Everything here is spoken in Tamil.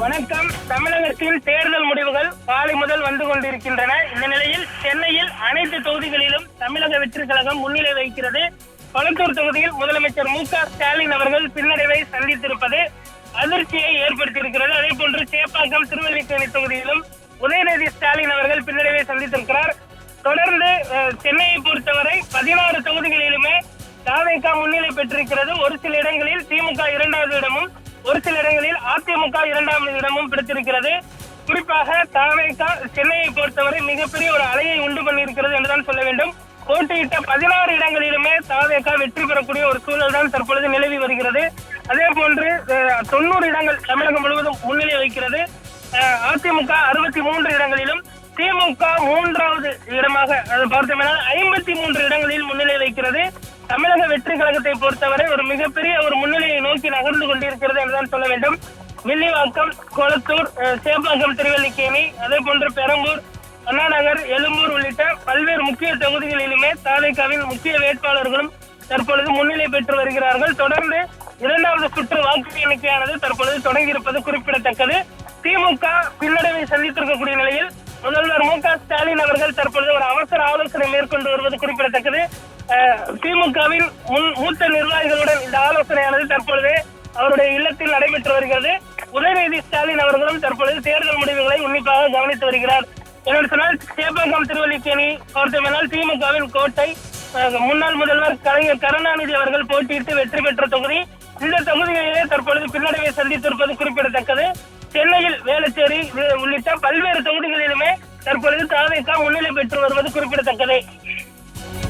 வணக்கம். தமிழகத்தின் தேர்தல் முடிவுகள் காலை முதல் வந்து கொண்டிருக்கின்றன. இந்த நிலையில் சென்னையில் அனைத்து தொகுதிகளிலும் தமிழக வெற்றி கழகம் முன்னிலை வகிக்கிறது. கொளத்தூர் தொகுதியில் முதலமைச்சர் மு.க.ஸ்டாலின் அவர்கள் பின்னடைவை சந்தித்திருப்பது அதிர்ச்சியை ஏற்படுத்தியிருக்கிறது. அதே போன்று சேப்பாக்கம் திருவல்லிக்கேணி தொகுதியிலும் உதயநிதி ஸ்டாலின் அவர்கள் பின்னடைவை சந்தித்திருக்கிறார். தொடர்ந்து சென்னையை பொறுத்தவரை 16 தொகுதிகளிலுமே தாவேகா முன்னிலை பெற்றிருக்கிறது. ஒரு சில இடங்களில் திமுக 2வது இடமும், ஒரு சில இடங்களில் அதிமுக 2வது இடமும் பிடித்திருக்கிறது. குறிப்பாக தாவேகா சென்னையை பொறுத்தவரை மிகப்பெரிய ஒரு அலையை உண்டு பண்ணியிருக்கிறது என்றுதான் சொல்ல வேண்டும். போட்டியிட்ட 16 இடங்களிலுமே தாவேகா வெற்றி பெறக்கூடிய ஒரு சூழல் தான் தற்பொழுது நிலவி வருகிறது. அதே போன்று 90 இடங்கள் தமிழகம் முழுவதும் முன்னிலை வைக்கிறது. அதிமுக 63 இடங்களிலும், திமுக 3வது இடமாக பார்த்தோம்னால் 53 இடங்களில் முன்னிலை வைக்கிறது. தமிழக வெற்றி கழகத்தை பொறுத்தவரை ஒரு மிகப்பெரிய ஒரு முன்னிலையை நோக்கி நகர்ந்து கொண்டிருக்கிறது என்றுதான் சொல்ல வேண்டும். வில்லிவாக்கம், கொளத்தூர், சேப்பாக்கம் திருவல்லிக்கேணி, அதே போன்று பெரம்பூர், அண்ணாநகர், எழும்பூர் உள்ளிட்ட பல்வேறு முக்கிய தொகுதிகளிலுமே தாவேகாவின் முக்கிய வேட்பாளர்களும் தற்பொழுது முன்னிலை பெற்று வருகிறார்கள். தொடர்ந்து 2வது சுற்று வாக்கு எண்ணிக்கையானது தற்பொழுது தொடங்கியிருப்பது குறிப்பிடத்தக்கது. திமுக பின்னடைவை சந்தித்திருக்கக்கூடிய நிலையில் முதல்வர் மு.க.ஸ்டாலின் அவர்கள் தற்பொழுது ஒரு அவசர ஆலோசனை மேற்கொண்டு வருவது குறிப்பிடத்தக்கது. திமுகவின் மூத்த நிர்வாகிகளுடன் இந்த ஆலோசனையானது தற்பொழுது அவருடைய இல்லத்தில் நடைபெற்று வருகிறது. உதயநிதி ஸ்டாலின் அவர்களும் தற்பொழுது தேர்தல் முடிவுகளை உன்னிப்பாக கவனித்து வருகிறார். என்று சொன்னால் சேப்பாக்கம் திருவல்லிக்கேணி பொறுத்தவரையில் திமுகவின் கோட்டை. முன்னாள் முதல்வர் கலைஞர் கருணாநிதி அவர்கள் போட்டியிட்டு வெற்றி பெற்ற தொகுதி. இந்த தொகுதிகளிலே தற்பொழுது பின்னடைவை சந்தித்திருப்பது குறிப்பிடத்தக்கது. சென்னையில் வேளச்சேரி உள்ளிட்ட பல்வேறு தொகுதிகளிலுமே தற்பொழுது தாவேகா முன்னிலை பெற்று வருவது குறிப்பிடத்தக்கது.